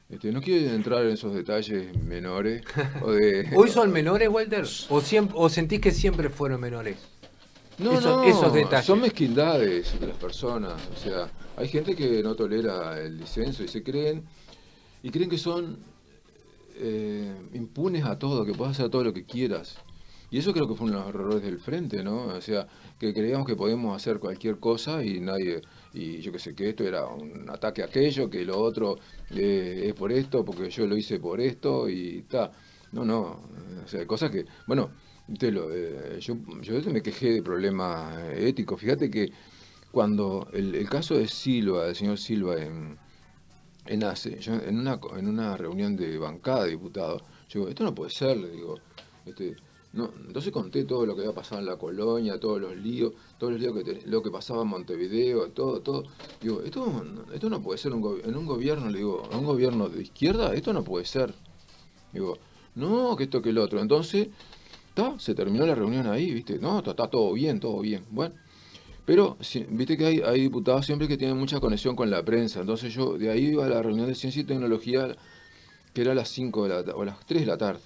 No quiero entrar en esos detalles menores o de... ¿Hoy son menores, Walter? ¿O sentís que siempre fueron menores? No, Esos no, detalles. son mezquindades de las personas. O sea, hay gente que no tolera el disenso y creen que son impunes a todo, que puedes hacer todo lo que quieras. Y eso creo que fue uno de los errores del frente, ¿no? O sea, que creíamos que podíamos hacer cualquier cosa y nadie, y yo qué sé, que esto era un ataque a aquello, que lo otro es por esto, porque yo lo hice por esto y tal. No, o sea, cosas que, bueno, yo me quejé de problemas éticos. Fíjate que cuando el caso de Silva, del señor Silva en ACE, yo en una reunión de bancada de diputados, yo digo, esto no puede ser, le digo, no, entonces conté todo lo que había pasado en la colonia, todos los líos lo que pasaba en Montevideo, todo. Digo, esto no puede ser en un gobierno, le digo, en un gobierno de izquierda, esto no puede ser. Digo, no, que esto que el otro. Entonces, se terminó la reunión ahí, ¿viste? No, está todo bien, todo bien. Bueno, pero viste que hay diputados siempre que tienen mucha conexión con la prensa. Entonces yo de ahí iba a la reunión de Ciencia y Tecnología, que era a las 5 o a las 3 de la tarde.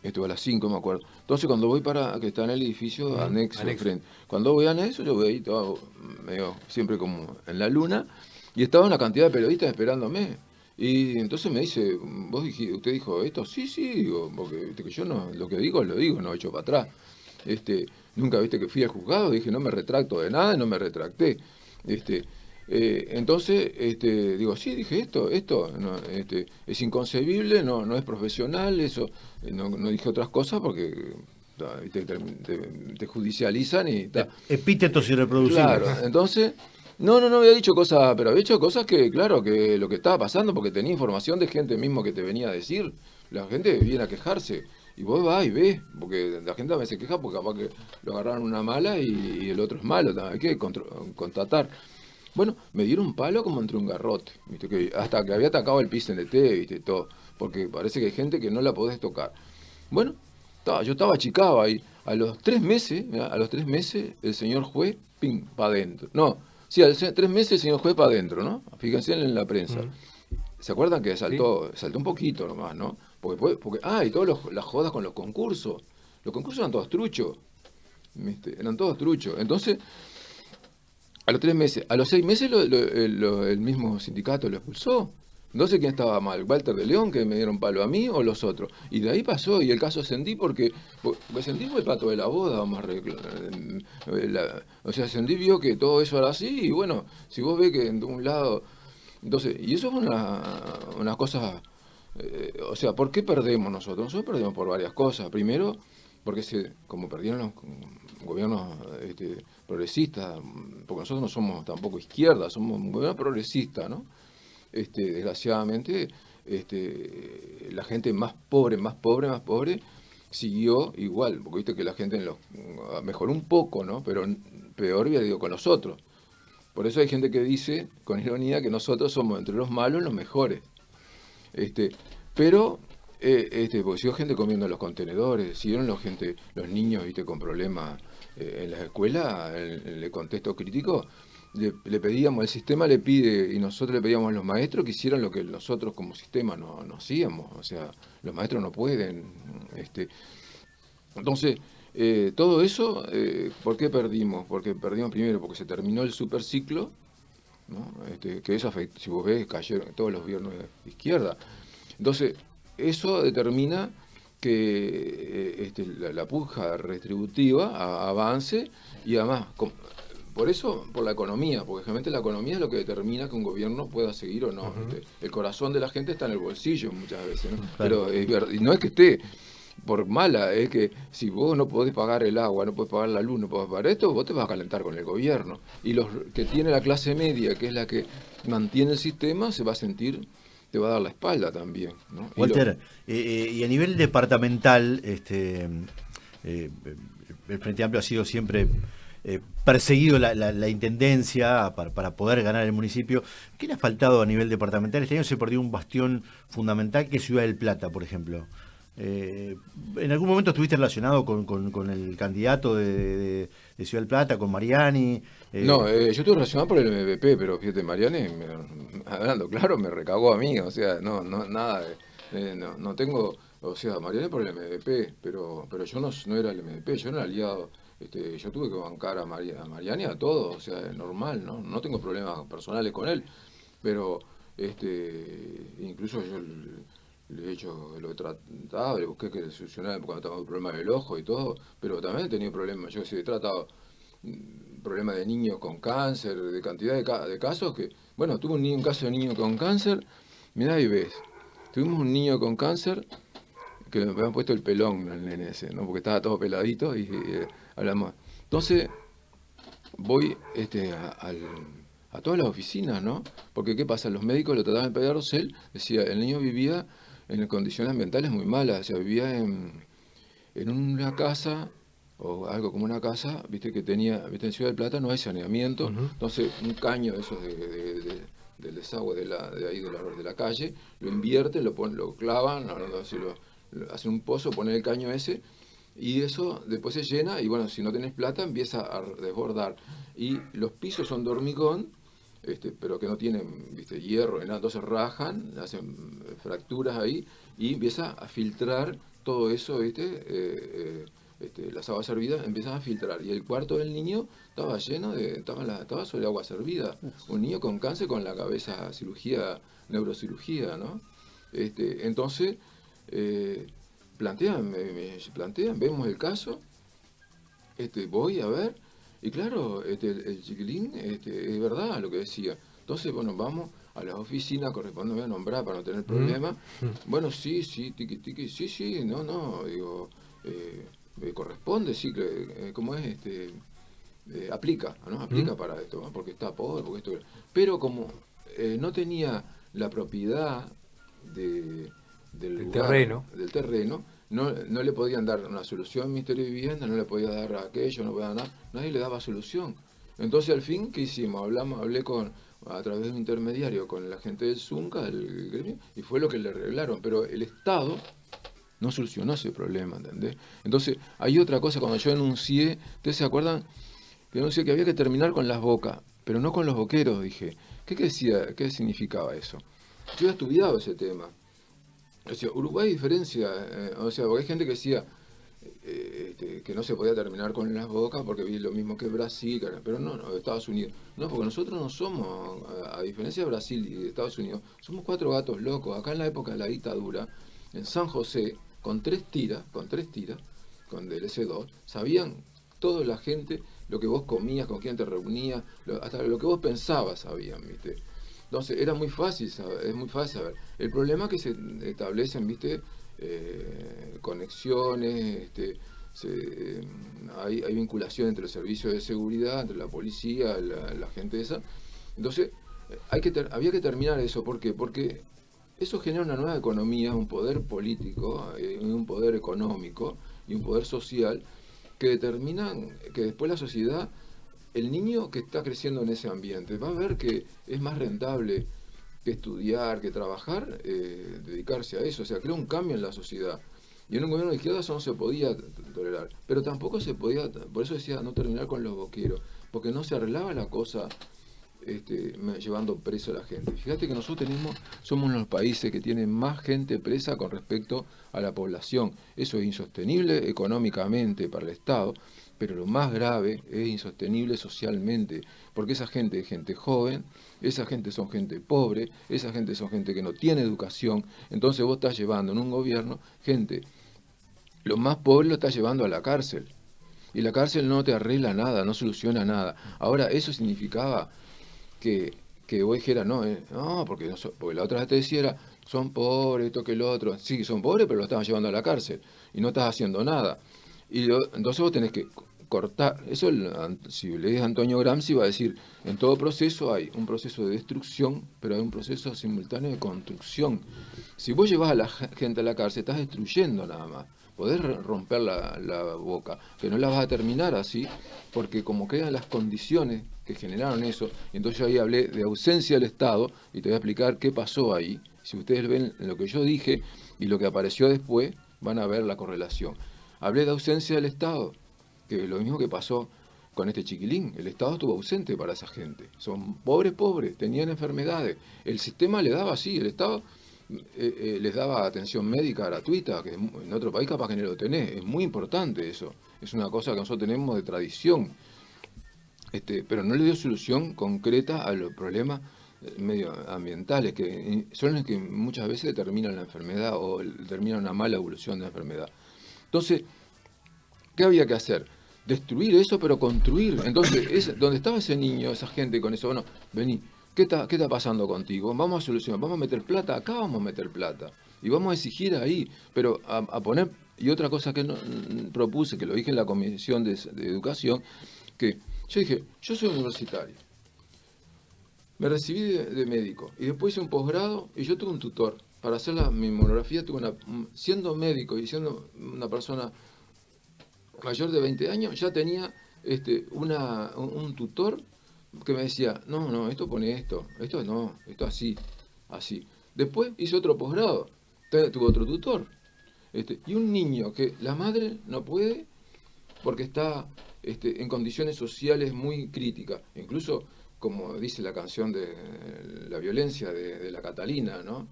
Esto a las 5, me acuerdo. Entonces cuando voy que está en el edificio anexo. Frente. Cuando voy a anexo, yo voy ahí todo medio siempre como en la luna, y estaba una cantidad de periodistas esperándome. Y entonces me dice, usted dijo esto, sí, digo, porque viste que yo no, lo que digo, lo digo, no echo para atrás. Nunca viste que fui al juzgado, dije no me retracto de nada, y no me retracté. Entonces, digo, sí, dije esto no, es inconcebible, no es profesional, eso, no dije otras cosas porque te judicializan y tal. Epítetos irreproducibles. Claro, entonces, no había dicho cosas, pero había dicho cosas que, claro, que lo que estaba pasando, porque tenía información de gente mismo que te venía a decir, la gente viene a quejarse. Y vos vas y ves, porque la gente a veces se queja porque capaz que lo agarraron una mala y el otro es malo, hay que contratar. Bueno, me dieron un palo como entre un garrote, ¿viste? Que hasta que había atacado el PCNT, ¿viste? Todo, porque parece que hay gente que no la podés tocar. Bueno, yo estaba achicado ahí. A los 3 meses, el señor juez, ping, para adentro. No, sí, a los 3 meses el señor juez para adentro, ¿no? Fíjense en la prensa. ¿Se acuerdan que saltó un poquito nomás, ¿no? y todas las jodas con los concursos. Los concursos eran todos truchos. ¿Viste? Eran todos truchos. Entonces, a los 3 meses, a los 6 meses el mismo sindicato lo expulsó. Entonces, ¿quién estaba mal? ¿Walter de León, que me dieron palo a mí, o los otros? Y de ahí pasó, y el caso Sendí, porque Sendí fue el pato de la boda, vamos a o sea, Sendí vio que todo eso era así, y bueno, si vos ves que de un lado... Entonces, y eso fue una cosa... o sea, ¿por qué perdemos nosotros? Nosotros perdemos por varias cosas. Primero, porque como perdieron los gobiernos progresistas, porque nosotros no somos tampoco izquierda, somos un gobierno progresista, ¿no? Desgraciadamente, la gente más pobre, siguió igual, porque viste que la gente mejoró un poco, ¿no? Pero peor, había ido con los otros. Por eso hay gente que dice, con ironía, que nosotros somos entre los malos los mejores. Pero, porque siguió gente comiendo en los contenedores, siguieron los niños, viste, con problemas en las escuelas, en el contexto crítico. Le pedíamos, el sistema le pide, y nosotros le pedíamos a los maestros que hicieran lo que nosotros como sistema no hacíamos. O sea, los maestros no pueden. Entonces, todo eso, ¿por qué perdimos? Porque perdimos primero porque se terminó el superciclo, ¿no? Que eso afectó, si vos ves, cayeron todos los gobiernos de izquierda. Entonces, eso determina que la puja retributiva avance, y además, por eso, por la economía, porque realmente la economía es lo que determina que un gobierno pueda seguir o no. Uh-huh. El corazón de la gente está en el bolsillo muchas veces, ¿no? Claro. Pero y no es que esté por mala, es que si vos no podés pagar el agua, no podés pagar la luz, no podés pagar esto, vos te vas a calentar con el gobierno. Y los que tiene la clase media, que es la que mantiene el sistema, se va a sentir, te va a dar la espalda también, ¿no? Walter, y a nivel departamental, el Frente Amplio ha sido siempre perseguido la intendencia para poder ganar el municipio. ¿Qué le ha faltado a nivel departamental? Este año se perdió un bastión fundamental que es Ciudad del Plata, por ejemplo. ¿En algún momento estuviste relacionado con el candidato de Ciudad del Plata, con Mariani? No, yo estuve relacionado por el MVP, pero fíjate, Mariani, hablando claro, me recagó a mí, o sea, nada, no tengo, o sea, Mariani por el MVP, pero yo no era el MVP, yo era aliado. Yo tuve que bancar a Mariani a todo, o sea, es normal, ¿no? No tengo problemas personales con él, pero incluso yo le he hecho, lo he tratado, le busqué que solucionara cuando tengo problemas del ojo y todo, pero también he tenido problemas, yo he tratado problemas de niños con cáncer, de cantidad de casos que, bueno, tuve un caso de niño con cáncer, mirá y ves, tuvimos un niño con cáncer que le habían puesto el pelón al nene ese, ¿no? Porque estaba todo peladito y hablamos. Entonces, voy a todas las oficinas, ¿no? Porque, ¿qué pasa? Los médicos lo trataban de pegar él, decía, el niño vivía en condiciones ambientales muy malas, o sea, vivía en una casa, o algo como una casa, viste, que tenía, viste, en Ciudad del Plata no hay saneamiento, Uh-huh. entonces un caño de esos del desagüe de ahí de la calle, lo invierten, lo clavan, hacen un pozo, ponen el caño ese, y eso después se llena, y bueno, si no tenés plata empieza a desbordar. Y los pisos son de hormigón, pero que no tienen, viste, hierro, nada, entonces rajan, hacen fracturas ahí, y empieza a filtrar todo eso, viste, las aguas servidas empiezan a filtrar. Y el cuarto del niño estaba lleno estaba sobre agua servida. Un niño con cáncer con la cabeza, neurocirugía, ¿no? Entonces, me plantean, vemos el caso, voy a ver, y claro, el chiquilín, es verdad lo que decía. Entonces, bueno, vamos a las oficinas, corresponde a nombrar para no tener problemas. Bueno, sí, tiqui, sí, no, digo, corresponde, sí, ¿cómo es? Aplica, ¿no? Aplica para esto, ¿no? Porque está pobre, porque esto. Pero como no tenía la propiedad del terreno, no le podían dar una solución al Ministerio de Vivienda, no le podía dar aquello, no podía dar nada, nadie le daba solución. Entonces, al fin, ¿qué hicimos? Hablé a través de un intermediario con la gente del Zunca, del gremio, y fue lo que le arreglaron. Pero el Estado no solucionó ese problema, ¿entendés? Entonces, hay otra cosa, cuando yo enuncié, ¿ustedes se acuerdan? Que enuncié que había que terminar con las bocas, pero no con los boqueros, dije. ¿Qué decía? ¿Qué significaba eso? Yo he estudiado ese tema. O sea, Uruguay diferencia, o sea, porque hay gente que decía que no se podía terminar con las bocas porque vi lo mismo que Brasil, pero no, Estados Unidos. No, porque nosotros no somos, a diferencia de Brasil y de Estados Unidos, somos 4 gatos locos. Acá en la época de la dictadura, en San José, con tres tiras, con del S2, sabían toda la gente lo que vos comías, con quién te reunías, hasta lo que vos pensabas sabían, ¿viste? Entonces era muy fácil saber, es muy fácil saber. El problema es que se establecen, ¿viste? Conexiones, hay vinculación entre los servicios de seguridad, entre la policía, la gente esa. Entonces había que terminar eso. ¿Por qué? Porque eso genera una nueva economía, un poder político, un poder económico y un poder social que determinan que después la sociedad, el niño que está creciendo en ese ambiente, va a ver que es más rentable que estudiar, que trabajar, dedicarse a eso. O sea, crea un cambio en la sociedad. Y en un gobierno de izquierda eso no se podía tolerar. Pero tampoco se podía, por eso decía no terminar con los boqueros, porque no se arreglaba la cosa llevando preso a la gente. Fíjate que nosotros somos uno de los países que tienen más gente presa con respecto a la población. Eso es insostenible económicamente para el Estado, pero lo más grave es insostenible socialmente, porque esa gente es gente joven, esa gente son gente pobre, esa gente son gente que no tiene educación, entonces vos estás llevando en un gobierno gente, los más pobres lo estás llevando a la cárcel, y la cárcel no te arregla nada, no soluciona nada. Ahora, eso significaba que vos dijeras, no, porque la otra vez te decía, son pobres, esto que lo otro. Sí, son pobres, pero lo estaban llevando a la cárcel y no estás haciendo nada. Entonces vos tenés que cortar. Eso, si lees a Antonio Gramsci, va a decir, en todo proceso hay un proceso de destrucción, pero hay un proceso simultáneo de construcción. Si vos llevas a la gente a la cárcel, estás destruyendo nada más. Podés romper la boca, que no la vas a terminar así, porque como quedan las condiciones que generaron eso, y entonces yo ahí hablé de ausencia del Estado, y te voy a explicar qué pasó ahí. Si ustedes ven lo que yo dije y lo que apareció después, van a ver la correlación. Hablé de ausencia del Estado, que es lo mismo que pasó con este chiquilín. El Estado estuvo ausente para esa gente. Son pobres, tenían enfermedades. El sistema le daba así, el Estado les daba atención médica gratuita, que en otro país capaz que no lo tenés. Es muy importante eso. Es una cosa que nosotros tenemos de tradición. Pero no le dio solución concreta a los problemas medioambientales, que son los que muchas veces determinan la enfermedad o determinan una mala evolución de la enfermedad. Entonces, ¿qué había que hacer? Destruir eso, pero construir. Entonces, donde estaba ese niño, esa gente con eso, bueno, vení, ¿qué está pasando contigo? Vamos a solucionar, vamos a meter plata, acá vamos a meter plata. Y vamos a exigir ahí, pero a poner, y otra cosa que propuse, que lo dije en la Comisión de Educación, que yo dije, yo soy universitario, me recibí de médico, y después hice un posgrado, y yo tuve un tutor. Para hacer mi monografía, siendo médico y siendo una persona mayor de 20 años, ya tenía un tutor que me decía, no, esto pone esto no, esto así. Después hice otro posgrado, tuve otro tutor. Y un niño que la madre no puede porque está en condiciones sociales muy críticas, incluso como dice la canción de la violencia de la Catalina, ¿no?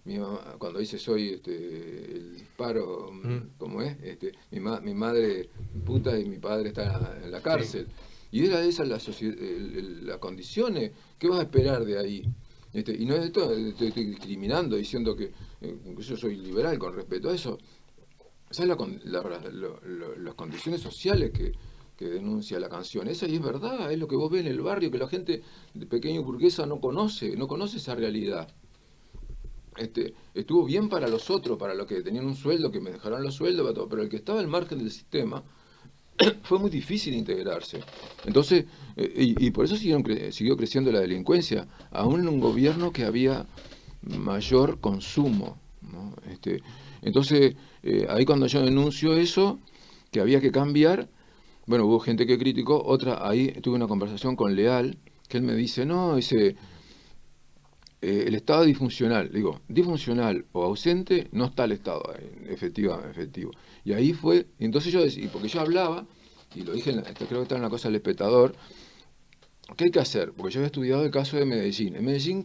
Mi mamá, cuando dice soy el disparo, ¿cómo es? Mi madre puta y mi padre está en la cárcel. Sí. Y era esa las condiciones. ¿Qué vas a esperar de ahí? Y no es esto, estoy discriminando, diciendo que yo soy liberal con respecto a eso. Esas son las condiciones sociales que denuncia la canción. Esa y es verdad, es lo que vos ves en el barrio, que la gente de pequeño burguesa no conoce esa realidad. Estuvo bien para los otros, para los que tenían un sueldo, que me dejaron los sueldos, pero el que estaba al margen del sistema, fue muy difícil integrarse. Entonces, y por eso siguió creciendo la delincuencia, aún en un gobierno que había mayor consumo, ¿no? Entonces, ahí cuando yo denuncio eso, que había que cambiar, bueno, hubo gente que criticó, ahí tuve una conversación con Leal, que él me dice, el Estado disfuncional, digo, disfuncional o ausente, no está el Estado efectivo. Y ahí fue, entonces yo decía, porque yo hablaba, y lo dije, creo que está en la cosa del espectador, ¿qué hay que hacer? Porque yo había estudiado el caso de Medellín. En Medellín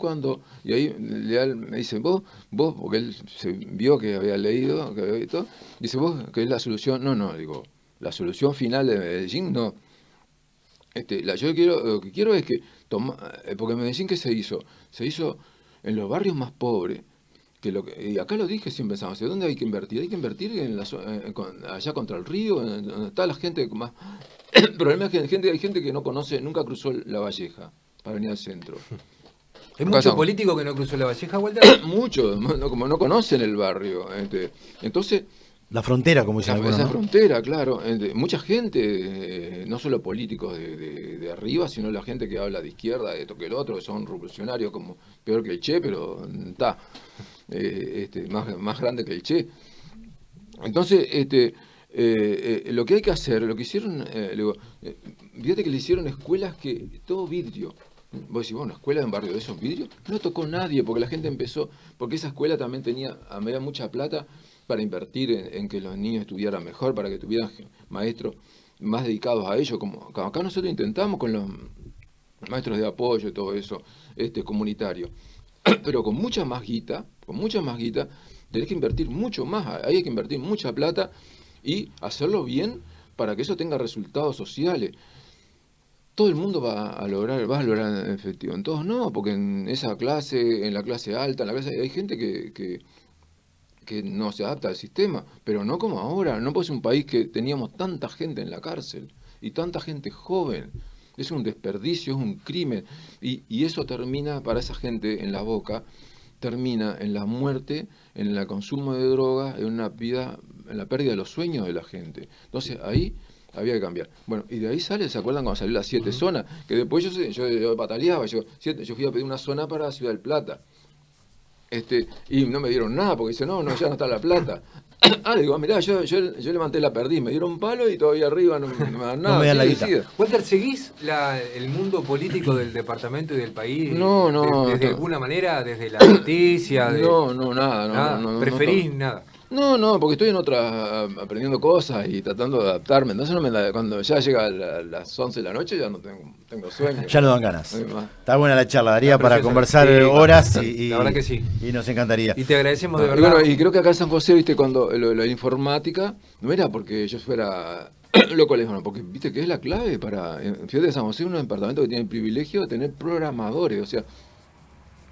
y ahí Leal me dice, vos, porque él se vio que había leído, que había visto, dice, vos, ¿qué es la solución? No, digo, la solución final de Medellín, no. Lo que quiero es que, porque en Medellín, ¿qué se hizo? Se hizo en los barrios más pobres, y acá lo dije siempre pensamos, ¿dónde hay que invertir? Hay que invertir allá contra el río, donde está la gente más... El problema es que hay gente que no conoce, nunca cruzó la Valleja para venir al centro. ¿Hay mucho político que no cruzó la Valleja, Walter? Muchos, como no conocen el barrio. Entonces... La frontera, como dicen algunos, esa ¿no? frontera, claro. Mucha gente, no solo políticos de arriba, sino la gente que habla de izquierda, de esto que el otro, que son revolucionarios, como peor que el Che, pero está más grande que el Che. Entonces, lo que hay que hacer, lo que hicieron, fíjate que le hicieron escuelas que todo vidrio. Vos decís, bueno, una escuela en un barrio de esos vidrios, no tocó nadie, porque la gente empezó, porque esa escuela también tenía mucha plata para invertir en que los niños estudiaran mejor, para que tuvieran maestros más dedicados a ello, como acá nosotros intentamos con los maestros de apoyo y todo eso, comunitario. Pero con mucha más guita, tenés que invertir mucho más, ahí hay que invertir mucha plata y hacerlo bien para que eso tenga resultados sociales. Todo el mundo va a lograr en efectivo. En todos no, porque en esa clase, en la clase alta, hay gente que no se adapta al sistema, pero no como ahora. No puede ser un país que teníamos tanta gente en la cárcel y tanta gente joven. Es un desperdicio, es un crimen. Y eso termina para esa gente en la boca, termina en la muerte, en el consumo de drogas, en la pérdida de los sueños de la gente. Entonces ahí había que cambiar. Bueno, y de ahí ¿se acuerdan cuando salió las 7 zonas? Que después yo pataleaba, yo fui a pedir una zona para Ciudad del Plata. Y no me dieron nada, porque dice, no, ya no está la plata. Le digo, mirá, yo levanté la perdiz, me dieron palo y todavía arriba no me dan nada. No me dan la guita. Walter, ¿seguís el mundo político del departamento y del país? No. ¿Desde alguna manera? ¿Desde la noticia? No, nada. No, ¿Preferís nada? No, porque estoy en otra, aprendiendo cosas y tratando de adaptarme. Entonces cuando ya llega las 11 de la noche ya no tengo sueño. Ya no dan ganas. Está buena la charla, daría para conversar horas y la verdad que sí. Y nos encantaría. Y te agradecemos de verdad. Y creo que acá en San José, viste, cuando la informática, no era porque yo fuera loco, porque viste que es la clave para... Fíjate, San José es un departamento que tiene el privilegio de tener programadores, o sea,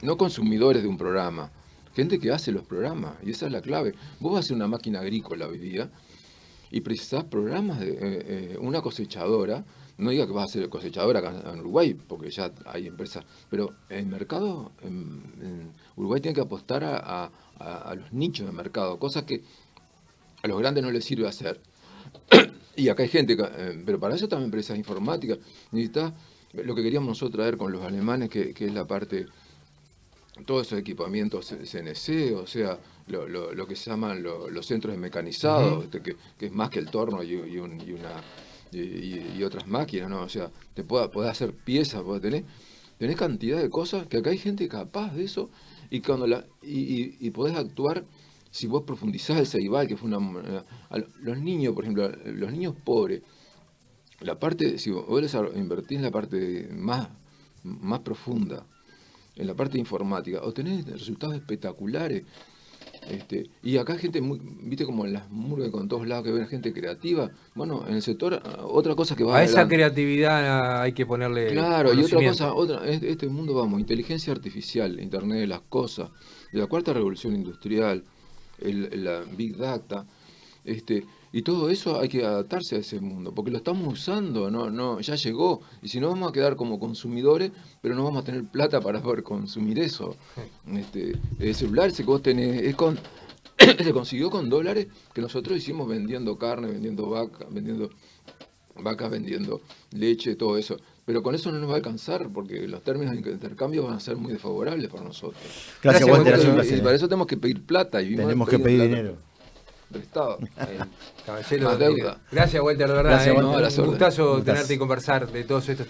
no consumidores de un programa. Gente que hace los programas, y esa es la clave. Vos vas a hacer una máquina agrícola hoy día y precisás programas de una cosechadora. No diga que vas a ser cosechadora acá en Uruguay, porque ya hay empresas, pero el mercado en Uruguay tiene que apostar a los nichos de mercado, cosas que a los grandes no les sirve hacer. Y acá hay gente, pero para eso también empresas informáticas. Necesita lo que queríamos nosotros traer con los alemanes, que es la parte... Todos esos equipamientos CNC, o sea, lo que se llaman los centros de mecanizados, que es más que el torno y otras máquinas, ¿no? O sea, podés hacer piezas, tenés cantidad de cosas, que acá hay gente capaz de eso, y podés actuar, si vos profundizás el Ceibal, que fue los niños, por ejemplo, los niños pobres, si vos les invertís en la parte más profunda, en la parte informática, obtenés resultados espectaculares. Y acá gente viste como en las murgas con todos lados que ven gente creativa. Bueno, en el sector, otra cosa que va a esa creatividad hay que ponerle claro, y otra cosa, este mundo inteligencia artificial, Internet de las cosas, de la cuarta revolución industrial, la Big Data, y todo eso hay que adaptarse a ese mundo, porque lo estamos usando, ya llegó, y si no vamos a quedar como consumidores, pero no vamos a tener plata para poder consumir eso. El celular ese que vos tenés, se consiguió con dólares que nosotros hicimos vendiendo carne, vendiendo vacas, vendiendo leche, todo eso. Pero con eso no nos va a alcanzar, porque los términos de intercambio van a ser muy desfavorables para nosotros. Gracias, Walter. Y para eso tenemos que pedir plata. Tenemos que pedir dinero. Prestado. Caballero, más deuda. Gracias, Walter, de verdad. Gracias, un gustazo tenerte y conversar de todos estos temas.